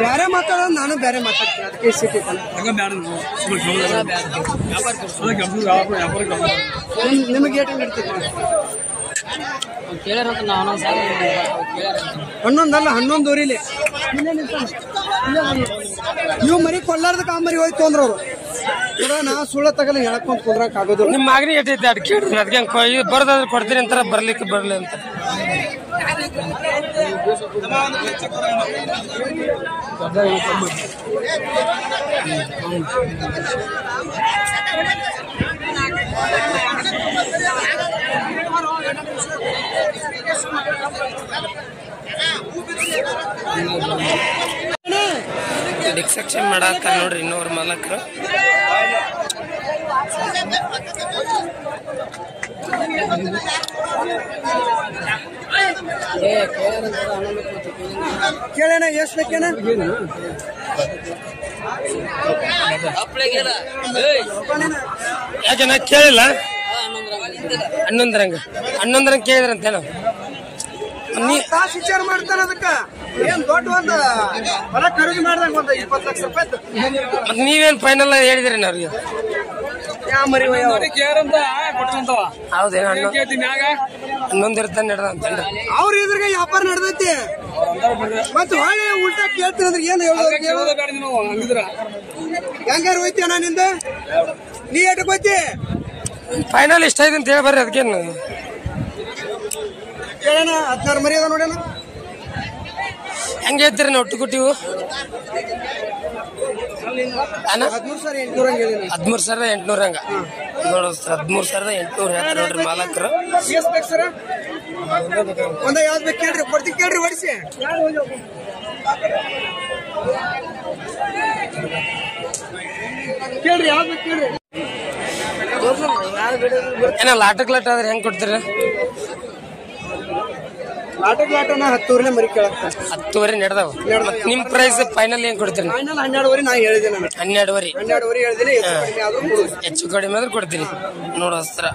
ಬೇರೆ ಮಾತಾಡೋದು ನಾನು ಬೇರೆ ಮಾತಾಡ್ತೀನಿ ಅದಕ್ಕೆ ಸಿಟಿ ನಿಮಗೆ ಏಟ್ ಇಡ್ತೀವಿ ಹನ್ನೊಂದಲ್ಲ 11 ನೀವು ಮರಿ ಕೊಲ್ಲಾರ್ದಕ್ಕೆ ಆ ಮರಿ ಹೋಯ್ತು ಅಂದ್ರ ಅವ್ರು ನಾ ಸುಳ್ಳ ತಗಲ್ಲ ಹೇಳಕೊಂತ ಕುಂದ್ರಕ್ ಆಗೋದು ನಿಮ್ಮ ಮಾಗನಿ ಎಟ್ಟೈತೆ ಅದ್ ಕೇಳ್ರಿ ಅದಕ್ಕೆ ಬರೋದಾದ್ರೆ ಕೊಡ್ತೀನಿ ಅಂತಾರ ಬರ್ಲಿಕ್ಕೆ ಬರ್ಲಿ ಅಂತ ಡಿಸ್ಟ್ರಕ್ಷನ್ ಮಾಡತ್ತಾರ ನೋಡ್ರಿ ಇನ್ನೋರ್ ಮಾಲಕರು ಕೇಳೇನ ಎಷ್ಟ್ ಬೇಕೇನ ಯಾಕೆ ನಾ ಕೇಳಿಲ್ಲ 11 ಕೇಳಿದ್ರಂತೇನೋ ತಾಸ್ ವಿಚಾರ ಮಾಡ್ತಾರ ಅದಕ್ಕ ಏನ್ ದೊಡ್ಡ ಒಂದು ಹೊಲ ಖರೀದಿ ಮಾಡ್ದಂಗ ಒಂದು 20 ಲಕ್ಷ ರೂಪಾಯಿ ಮತ್ ನೀವೇನ್ ಫೈನಲ್ ಹೇಳಿದ್ರಿ ಅವ್ರಿಗೆ ಯಾವ ಮರಿ ಹೌದೇನ 11 ಇರ್ತಾನೆ ನಡೆದ ಅಂತೇನ್ರಿ ಅವ್ರ ಇದ್ರಿಗೆ ವ್ಯಾಪಾರ ನಡೆದೈತಿ ಮತ್ ಹೊಳೆ ಉಲ್ಟಾ ಕೇಳ್ತೀನಿ ಅಂದ್ರೆ ಏನ್ ಹೇಳೋದು ಹೆಂಗಾರ ಹೋಯ್ತಿ ಅಣ್ಣ ನಿಂದ ನೀ ಎಟಕ್ ಹೋಯ್ತಿ ಫೈನಲ್ ಇಷ್ಟ ಐತಿ ಅಂತ ಹೇಳಿ ಬರ್ರಿ ಅದಕ್ಕೇನು ಕೇಳೋಣ 16 ಮರಿ ಅದ ನೋಡೋಣ ಹೆಂಗ ಹೇಳ್ತೀರಿ ನಾವು ಒಟ್ಟು ಕೊಟ್ಟಿವು 13,800 ಹಂಗ ನೋಡ 13,800 ಹೇಳ್ತಾರೆ ನೋಡ್ರಿ ಮಾಲಕರು ಎಷ್ಟ್ ಬೇಕು ಸರ ಒಂದ ಯಾವ್ದು ಬೇಕು ಕೇಳ್ರಿ ಕೊಡ್ತೀನಿ ಕೇಳ್ರಿ ಹೊಡಿಸಿ ಕೇಳ್ರಿ ಯಾವ್ದು ಬೇಕು ಕೇಳ್ರಿ ಏನ ಲಾಟಕ್ ಲಾಟ ಆದ್ರೆ ಹೆಂಗ್ ಕೊಡ್ತೀರ ಲಾಟನ 10 ಮರಿ ಕೇಳತ್ತ 10 ನಡೆದಾವ ನಿಮ್ ಪ್ರೈಸ್ ಫೈನಲ್ ಏನ್ ಕೊಡ್ತೀರಿ ಫೈನಲ್ 12 ನಾ ಹೇಳಿದೆ ನಾನು 12 ಹೇಳಿದೀನಿ ಹೆಚ್ಚು ಕಡಿಮೆ ಆದ್ರೂ ಕೊಡ್ತೀರಿ ನೋಡ ಅಸ್ತ್ರ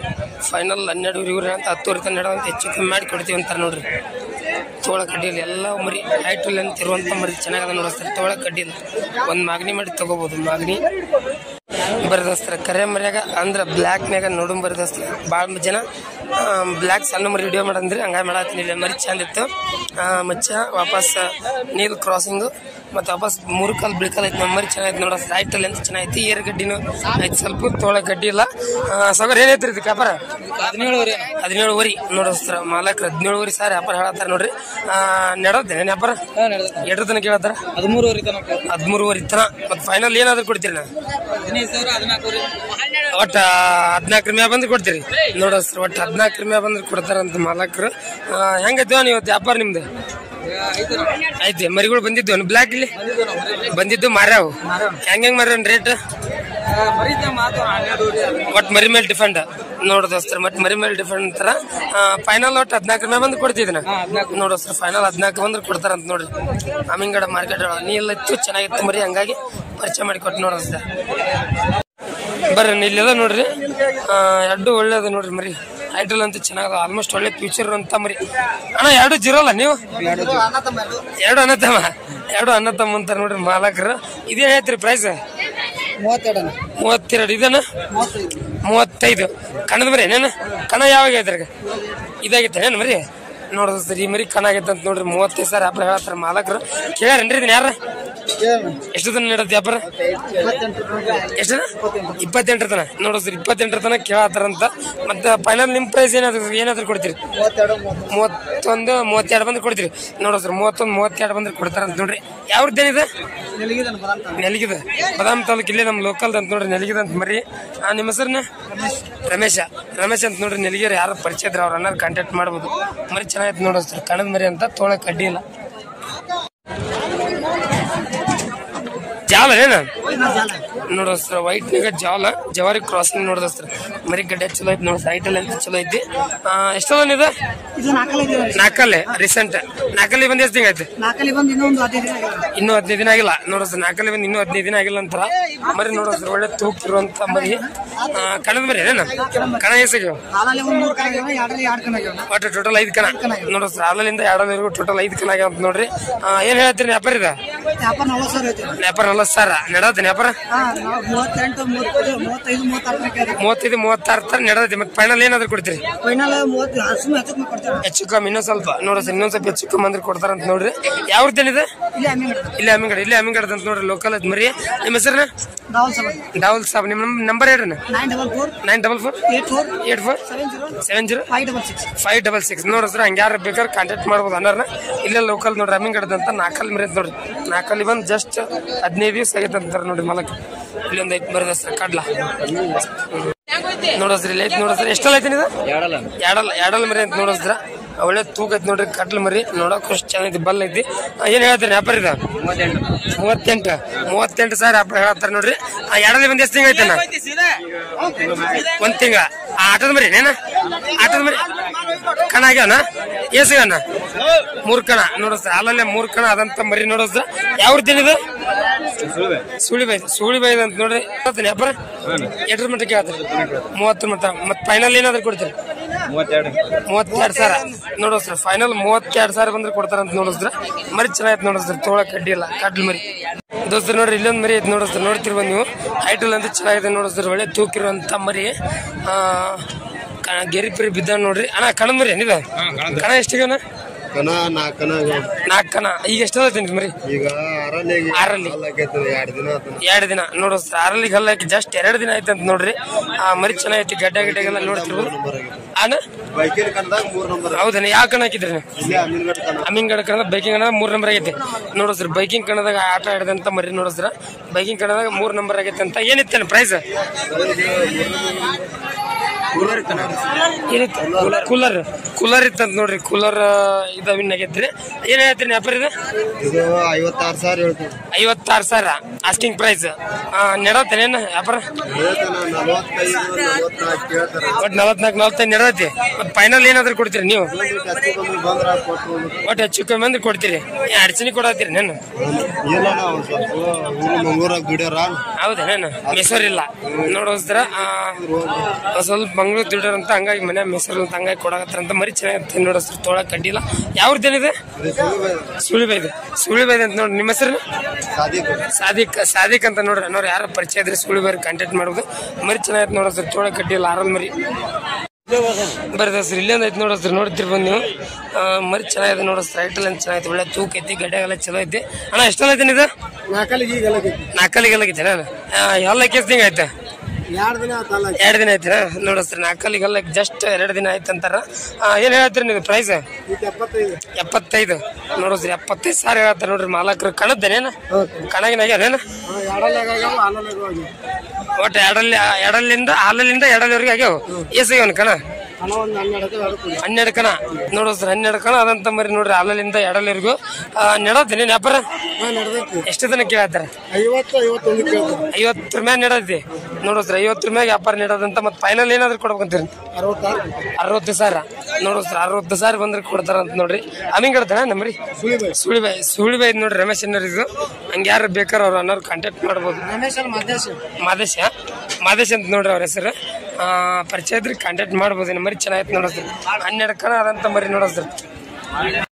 ಫೈನಲ್ 12 ಇವ್ರಿ ಅಂತ 10 ತನಕ ನಡೆದಂತ ಹೆಚ್ಚು ಕಮ್ಮಿ ಮಾಡಿ ಕೊಡ್ತೀವಿ ಅಂತಾರ ನೋಡ್ರಿ ತೋಳ ಕಡ್ಡಿಯಲ್ಲಿ ಎಲ್ಲ ಮರಿ ಹೈಟ್ ಲೆಂತ್ ಇರುವಂತ ಮರಿ ಚೆನ್ನಾಗದ ನೋಡಸ್ತಾರೆ ತೋಳ ಕಡ್ಡಿಯಲ್ಲಿ ಒಂದ್ ಮಾಗನಿ ಮಾಡಿ ತಗೋಬಹುದು ಮಾಗನಿ ಬರದಸ್ತ್ರ ಕರೆ ಮರ್ಯಾಗ ಅಂದ್ರ ಬ್ಲ್ಯಾಕ್ನಾಗ ನೋಡು ಬರದಸ್ತ್ರ ಭಾಳ ಜನ ಬ್ಲ್ಯಾಕ್ ಸಣ್ಣ ಮರಿ ವಿಡಿಯೋ ಮಾಡಂದ್ರಿ ಹಂಗಾಗಿ ಮಾಡತ್ತೀನಿ ಮರಿ ಚಂದ ಇತ್ತು ಮಚ್ಚ ವಾಪಸ್ ನೀಲ್ ಕ್ರಾಸಿಂಗು ಮತ್ತು ವಾಪಸ್ 3 ಕಾಲ್ ಬಿಳ್ಕಲ್ ಐತಿ ನಮ್ಮ ಮರಿ ಚೆನ್ನಾಗೈತಿ ನೋಡ ಹೈಟ್ ಲೆಂತ್ ಚೆನ್ನಾಗೈತಿ ಏರ್ ಗಡ್ಡಿನೂ ಐತಿ ಸ್ವಲ್ಪ ತೋಳ ಗಡ್ಡಿ ಇಲ್ಲ ಸಗರ್ ಏನೈತ್ರಿ ಇದಕ್ಕೆ ವ್ಯಾಪಾರ 17 ನೋಡಸ್ತಾರ ಮಾಲಕ್ರ 17 ಸಾವಿರ ವ್ಯಾಪಾರ ಹೇಳತ್ತಾರ ನೋಡ್ರಿ ನಡೆದೇನೆ ವ್ಯಾಪಾರ ಎಡ್ರ ತನಕ ಹೇಳ್ತಾರ 13 ತನ ಮತ್ತೆ ಫೈನಲ್ ಏನಾದ್ರು ಕೊಡ್ತೀರಿ ನಾ ಒಟ್ಟ 14 ಮ್ಯಾಗ ಬಂದ್ರೆ ಕೊಡ್ತೀರಿ ನೋಡಸ್ರ ಒಟ್ಟು 14 ಮ್ಯಾಗ ಬಂದ್ರೆ ಕೊಡ್ತಾರಂತ ಮಾಲಕರು ಹೆಂಗೈತಿ ನೀವು ವ್ಯಾಪಾರ ನಿಮ್ದು ಐತಿ ಮರಿಗಳು ಬಂದಿದ್ವು ಬ್ಲ್ಯಾಕ್ ಇಲ್ಲಿ ಬಂದಿದ್ದು ಮಾರ್ಯಾವು ಹೆಂಗ್ ಮಾರ್ಯಾವ ರೇಟ್ ಒಟ್ ಮರಿ ಮೇಲೆ ಡಿಫೆಂಡ್ ನೋಡೋದಸ್ತ್ರ ಮತ್ ಮರಿ ಮೇಲೆ ಡಿಫೆಂಡ್ ಅಂತಾರ ಫೈನಲ್ ಒಟ್ಟು 14 ಮ್ಯಾಗ ಬಂದು ಕೊಡ್ತಿದ್ನ ನೋಡೋಸ್ತ್ರ ಫೈನಲ್ 14 ಬಂದ್ರೆ ಕೊಡ್ತಾರಂತ ನೋಡ್ರಿ ಅಮ್ಮಿಂಗಡ ಮಾರ್ಕೆಟ್ ನೀ ಎಲ್ಲ ಇತ್ತು ಚೆನ್ನಾಗಿತ್ತು ಮರಿ ಹಂಗಾಗಿ ಪರಿಚಯ ಮಾಡಿ ಕೊಟ್ಟು ನೋಡೋಸ್ತ್ರ ಬರ್ರಿ ಇಲ್ಲೆಲ್ಲ ನೋಡ್ರಿ ಎರಡು ಒಳ್ಳೇದು ನೋಡ್ರಿ ಮರಿ ಐಟಲ್ ಅಂತ ಚೆನ್ನಾಗದ ಆಲ್ಮೋಸ್ಟ್ ಒಳ್ಳೆ ಫ್ಯೂಚರ್ ಅಂತ ಮರಿ ಅಣ್ಣ 2 0 ಅಲ್ಲ ನೀವು 2 ಅಣ್ಣ ತಮ್ಮ ಅಂತಾರ ನೋಡ್ರಿ ಮಾಲಕರು ಇದೇ ಹೇಳ್ತೀರಿ ಪ್ರೈಸ್ 32 ಇದನ್ನ 35 ಕಣದ ಮರಿ ಏನೇನು ಕಣ ಯಾವಾಗ ಐತ್ರಾಗ ಇದಾಗೈತೆ ಏನ್ ಮರಿ ನೋಡೋದು ಸರಿ ಈ ಮರಿ ಕಣ ಆಗೈತೆ ಅಂತ ನೋಡ್ರಿ 35 ಸಾವಿರ ವ್ಯಾಪಾರ ಹೇಳತ್ತಾರ ಮಾಲಕರು ಕೇಳ್ಯಾರೇನ್ರಿ ಇದನ್ನ ಯಾರ ಎಷ್ಟು ತನ ನೀಡತ್ತೆ ವ್ಯಾಪಾರ? ಎಷ್ಟು 28 ತನ ನೋಡಿಸ್ರಿ, 28 ತನ ಕೇಳತ್ತಾರಂತ. ಮತ್ತೆ ಫೈನಲ್ ನಿಮ್ ಪ್ರೈಸ್ ಏನಾದ್ರು ಕೊಡ್ತೀರಿ? 31, 32 ಬಂದ್ರೆ ಕೊಡ್ತೀರಿ ನೋಡಿಸ್ರಿ. 31, 32 ಬಂದ್ರೆ ಕೊಡ್ತಾರಂತ ನೋಡ್ರಿ. ಯಾವ್ದೇನಿದೆ? ನೆಲಗಿದೆ, ಬದಾಮ್ ತಾಲೂಕು, ಇಲ್ಲೇ ನಮ್ ಲೋಕಲ್ ಅಂತ ನೋಡ್ರಿ, ನೆಲಗಿದೆ ಅಂತ ಮರಿ. ನಿಮ್ಮ ಹೆಸರನ್ನ? ರಮೇಶ್ ಅಂತ ನೋಡ್ರಿ. ನೆಲಗಿರಿ ಯಾರು ಪರಿಚಯ ಇದ್ರೆ ಅವ್ರ ಅನ್ನಾರು ಕಾಂಟ್ಯಾಕ್ಟ್ ಮಾಡ್ಬೋದು. ಮರಿ ಚೆನ್ನಾಗಿತ್ತು ನೋಡಿಸ್ರಿ, ಕಣದ ಮರಿ ಅಂತ, ತೋಳಕ್ ಅಡ್ಡಿ ಇಲ್ಲ. ಜಾಲ ಏನ ನೋಡಸ್ತ್ರ, ವೈಟ್ ನಾಗ ಜಾಲ, ಜವಾರಿ ಕ್ರಾಸ್ ನೋಡದಸ್ತ್ರ. ಮರಿ ಗಡ್ಡೆ ಚಲೋ ಐತಿ ನೋಡ್ರಿ, ಸೈಟಲ್ಲಿ ಅಂತ ಚಲೋ ಐತಿ. ಎಷ್ಟೊಂದು ಇದು? ನಾಲ್ಕಲ್ಲೇ ರೀಸೆಂಟ್. ನಾಲ್ಕಲ್ಲಿ ಬಂದು ಎಷ್ಟು ತಿಂಗ್ ಐತಿ? ಇನ್ನೂ 15 ದಿನ ಆಗಿಲ್ಲ ನೋಡಸ್ತ್ರ. ನಾಲ್ಕಲ್ಲಿ ಬಂದು ಇನ್ನೂ 15 ದಿನ ಆಗಿಲ್ಲ ಅಂತಾರ. ಮರಿ ನೋಡಸ್ತ್ರ, ಒಳ್ಳೆ ತೂಕಿರುವಂತ ಮರಿ. ಕಣದ ಮರಿ ಏನ? ಕಣ ಎಷ್ಟಾಗ್ಯಾವ? ಒಟ್ಟು ಟೋಟಲ್ 5 ಕಣ ನೋಡಸ್ತ್ರ. ಹಾಲಲ್ಲಿಂದ 2 ಟೋಟಲ್ 5 ಕಣ ಆಗ್ಯಾವ ಅಂತ ನೋಡ್ರಿ. ಏನ್ ಹೇಳ್ತೀರಿ ವ್ಯಾಪಾರ ಇದೆ? ವ್ಯಾಪಾರ 40,000 ನಡತ್ತೆ ವ್ಯಾಪಾರ. 35-36 ತರ ನಡದೈತಿ. ಮತ್ತೆ ಫೈನಲ್ ಏನಾದ್ರು ಕೊಡ್ತೀರಿ? ಹೆಚ್ಚು ಕಮ್ಮಿ ಇನ್ನೊಂದ್ ಸ್ವಲ್ಪ ನೋಡ್ರಿ, ಇನ್ನೊಂದ್ ಸ್ವಲ್ಪ ಹೆಚ್ಚು ಕಮ್ಮಿ ಅಂದ್ರೆ ಕೊಡ್ತಾರ ಅಂತ ನೋಡ್ರಿ. ಯಾವ್ದೇನಿದೆ? ಇಲ್ಲಿ ಅಮ್ಮಿಗಡ ಅಂತ ನೋಡ್ರಿ, ಲೋಕಲ್ ಐತ್ ಮರಿ. ನಿಮ್ಮ ಹೆಸರನ್ನ? ದಾವಲ್ ಸಾಬ್. ನಿಮ್ ನಂಬರ್ ಹೇಳ್ರಿ. 944-84-70-566 ನೋಡ್ರಿ. ಹಂಗ ಯಾರು ಬೇಕಾದ್ರೆ ಕಾಂಟ್ಯಾಕ್ಟ್ ಮಾಡ್ಬೋದು ಅನ್ನಾರನ್ನ. ಇಲ್ಲೇ ಲೋಕಲ್ ನೋಡ್ರಿ, ಅಮ್ಮಿಗಡದ ಅಂತ. ನಾಲ್ಕಲ್ಲಿ ಮರಿ ಅಂತ ನೋಡ್ರಿ. ನಾಲ್ಕಲ್ಲಿ ಬಂದು ಜಸ್ಟ್ 15 ದಿವಸ ಆಗೈತೆ ಅಂತಾರ ನೋಡ್ರಿ ಮಲಕ್. ಇಲ್ಲೊಂದು ಐತ್ ಬರೋದಸ್ತ್ರ ಕಡ್ಲ ನೋಡಸ್ರಿ. ಇಲ್ಲಿ ಐತ್ ನೋಡಸ್ರಿ. ಎಷ್ಟಲ್ಲ ಐತಿ ಇದು? ಎರಡಲ್ ಮರಿ ಅಂತ ನೋಡಸ್ರ. ಒಳ್ಳೆ ತೂಕ ಐತಿ ನೋಡ್ರಿ, ಕಡ್ಲ ಮರಿ. ನೋಡಕ್ ಅಷ್ಟು ಚೆನ್ನಾಗೈತಿ, ಬಲ್ ಐತಿ. ಏನ್ ಹೇಳ್ತೀರಿ ವ್ಯಾಪಾರ ಇದು? 38 ಸಾವಿರ ವ್ಯಾಪಾರ ಹೇಳ್ತಾರ ನೋಡ್ರಿ. ಎರಡಲ್ಲಿ ಬಂದು ಎಷ್ಟು ತಿಂಗ ಐತನ? 1 ತಿಂಗ. ಆಟದ ಮರಿ ನೇನ? ಆಟದ ಮರಿ ಕಣ ಆಗ್ಯಾವನ? ಏಸಗನ? 3 ಕಣ ನೋಡಸ್ರ. ಅಲ್ಲಲ್ಲೇ 3 ಕಣ ಅದಂತ ಮರಿ ನೋಡಸ್ರ. ಯಾವ್ದೇನಿದೆ? ಸುಳಿಬೈದ್ ಅಂತ ನೋಡ್ರಿ. ವ್ಯಾಪಾರ ಎಷ್ಟ್ರ ಮಟ್ಟಕ್ಕೆ ಹೇಳ್ತೀರಿ? 30 ಮಟ್ಟ. ಮತ್ತೆ ಫೈನಲ್ ಏನಾದ್ರು ಕೊಡ್ತೀರಿ? 32 ಸಾವಿರ ನೋಡಸ್ರ. ಫೈನಲ್ 32 ಸಾವಿರ ಬಂದ್ರೆ ಕೊಡ್ತಾರಂತ ನೋಡಸ್ರ. ಮರಿ ಚೆನ್ನಾಗಿತ್ತು ನೋಡಸ್ರ, ತೋಳಕ್ ಅಡ್ಡಿ ಇಲ್ಲ, ಕಡ್ಲು ಮರಿ ದೋಸ್ತರು ನೋಡ್ರಿ. ಇಲ್ಲೊಂದ್ ಮರಿ ಐತಿ ನೋಡಸ್ರ, ನೋಡ್ತಿರ್ಬೋದು ನೀವು. ಐಟಲ್ ಅಂತ ಚೆನ್ನಾಗಿದೆ ನೋಡಸ್ರ, ಒಳ್ಳೆ ತೂಕಿರುವಂತ ಮರಿ. ಗೆರಿ ಪರಿ ಬಿದ್ದ ನೋಡ್ರಿ. ಅಣ್ಣ ಕಣದ ಮರಿ ಏನಿದೆ? ಕಣ ಎಷ್ಟಿಗನ? 4 ಕಣ. ಈಗ ಎಷ್ಟೈತಿ ಮರಿ? ಈಗ 6ರಲ್ಲಿ 2 ದಿನ ನೋಡಸ್ರ. 6ರಲ್ಲಿ ಹಲ್ಲ ಹಾಕಿ ಜಸ್ಟ್ 2 ದಿನ ಆಯ್ತು ಅಂತ ನೋಡ್ರಿ. ಮರಿ ಚೆನ್ನಾಗೈತಿ, ಗಡ್ಡೆಗೆಲ್ಲ ನೋಡ್ತಿರ್ಬೋದು. ಅಣ್ಣ ಹೌದನ? ಯಾವ ಕಣ ಹಾಕಿದ್ರಿ? ಅಮೀನ್ಗಡ ಕಣ. ಬೈಕಿಂಗ್ ಕಣದಾಗ 3 ನಂಬರ್ ಆಗೈತಿ ನೋಡಸ್ರಿ. ಬೈಕಿಂಗ್ ಕಣದಾಗ ಆಟ ಆಡಿದಂತ ಮರಿ ನೋಡಸ್ರ. ಬೈಕಿಂಗ್ ಕಣದಾಗ 3 ನಂಬರ್ ಆಗೈತೆ ಅಂತ. ಏನಿತ್ತೇನ ಪ್ರೈಸ್? ಕೂಲರ್ ಇತ್ತಂತ ನೋಡ್ರಿ. ಕೂಲರ್ ವಿನ್ ಆಗೈತ್ರಿ. ಏನ್ ಹೇಳ್ತೀರಿ ವ್ಯಾಪಾರ ಇದು? 56 ಸಾವಿರ ಆಸ್ಕಿಂಗ್ ಪ್ರೈಸ್. ನೆಡತ್ತೇನೇನ ವ್ಯಾಪಾರ? ಒಟ್ಟು 44-45 ನೆಡತಿ. ಮತ್ತೆ ಫೈನಲ್ ಏನಾದ್ರು ಕೊಡ್ತೀರಿ ನೀವು? ಒಟ್ಟು ಹೆಚ್ಚು ಕಮ್ಮಿ ಅಂದ್ರೆ ಕೊಡ್ತೀರಿ. ಅಡಚಣೆ ಕೊಡತ್ತೀರಿ ನೇನು? ಹೌದೇನೇನು? ಮೆಸೂರಿಲ್ಲ ನೋಡೋಸ್ತರ. ಸ್ವಲ್ಪ ಮಂಗ್ಳೂರ್ ದುಡ್ಡರ್ ಅಂತ, ಹಂಗಾಗಿ ಮನೆ ಮೆಸೂರ್ ಅಂತ ಹಂಗಾಗಿ ಕೊಡಕತ್ತಾರಂತ. ಮರಿ ಚೆನ್ನಾಗಿ ನೋಡಸ್ರಿ, ತೋಳಕ್ ಕಡ್ಡಿಲ್ಲ. ಯಾವ್ದೇನಿದೆ? ಸುಳಿಬೈದ್ ಅಂತ ನೋಡ್ರಿ. ನಿಮ್ಮ ಹೆಸರು? ಸಾದಿಕ್ ಅಂತ ನೋಡ್ರಿ. ಅನ್ನೋರು ಯಾರು ಪರಿಚಯ ಇದ್ರೆ ಸುಳಿಬೈದ್ ಕಾಂಟ್ಯಾಕ್ಟ್ ಮಾಡೋದು. ಮರಿ ಚೆನ್ನಾಗಿ ನೋಡಸ್ರಿ, ತೋಳಕ್ ಕಡ್ಡಿಲ್ಲ, ಆರಲ್ ಮರಿ ಬರದಸ್ರಿ. ಇಲ್ಲೊಂದ್ ಐತಿ ನೋಡಸ್ರಿ, ನೋಡ್ತಿರ್ಬೋದು ನೀವು. ಮರಿ ಚೆನ್ನಾಗಿದೆ ನೋಡಸ್ರಿ. ಐಟಲ್ ಅಂತ ಚೆನ್ನಾಗೈತಿ, ಒಳ್ಳೆ ತೂಕ ಐತಿ, ಗಡ್ಡೆಗೆಲ್ಲ ಚಲೋ ಐತಿ. ಅಣ್ಣ ಎಷ್ಟೊಂದು ಐತಿ ಇದು? 4 ಗಲ್ಲೈತಿ ನಾನು. ಎಲ್ಲ ಕೇಸ್ ತಿಂಗ ಐತೆ? 2 ದಿನ ಐತಿ ನೋಡಸ್ರಿ. 4 ಗಲ್ಲ ಜಸ್ಟ್ 2 ದಿನ ಆಯ್ತು ಅಂತಾರ. ಏನ್ ಹೇಳ್ತೀರಿ ನೀವು ಪ್ರೈಸ್? 75 ನೋಡಸ್ರಿ. 75 ಸಾವಿರ ಹೇಳ್ತಾರ ನೋಡ್ರಿ ಮಾಲಕರು. ಕಣದ್ದೇನೇನ? ಕಣಗಿನಾಗ್ಯಾರೇನ? ಒಟ್ಟು ಎರಡಲ್ಲಿಂದ ಎರಡಲ್ಲಿವರೆಗೆ ಆಗ್ಯಾವ. ಎಷ್ಟಾಗ್ಯಾವ ಕಣ? 12 ಕಣ ನೋಡಸ್ರಿ. 12 ಕಣ ಅದಂತ ಮರಿ ನೋಡ್ರಿ. ಹಾಲಲ್ಲಿಂದ ಎರಡಲ್ಲಿವರೆಗೂ ನೆಡತ್ತೀನಿ ವ್ಯಾಪಾರ. ಎಷ್ಟು ದಿನ ಕೇಳತ್ತಾರ? 50 ಮ್ಯಾಗ ನೆಡತಿ ನೋಡಸ್ರಿ. 50 ಮ್ಯಾಗ ವ್ಯಾಪಾರ ನೆಡೋದಂತ. ಮತ್ತೆ ಫೈನಲ್ ಏನಾದ್ರು ಕೊಡ್ಬೇಕಂತೀರಿ? 60 ಸಾವಿರ ನೋಡಸ್ರಿ. 60 ಸಾವಿರ ಬಂದ್ರೆ ಕೊಡ್ತಾರಂತ ನೋಡ್ರಿ. ಅಮೀನ್ ಕಡ್ತಾನ ನಮ್ರಿ. ಸುಳಿಬಾಯ್ ನೋಡ್ರಿ. ರಮೇಶ್ ಅನ್ನೋರಿಗೂ ಹಂಗ ಯಾರು ಬೇಕಾರ ಅವ್ರು ಅನ್ನೋರು ಕಾಂಟ್ಯಾಕ್ಟ್ ಮಾಡ್ಬೋದು. ಮಾದೇಶ್ ಅಂತ ನೋಡ್ರಿ ಅವ್ರ ಹೆಸರು. ಪರಿಚಯ ಇದ್ರಿ ಕಾಂಟ್ಯಾಕ್ಟ್ ಮಾಡ್ಬೋದು. ಮರಿ ಚೆನ್ನಾಗಿತ್ತು ನೋಡಸ್ರಿ. 12 ಕಣ ಅದಂತ ಮರಿ ನೋಡಸ್ರಿ.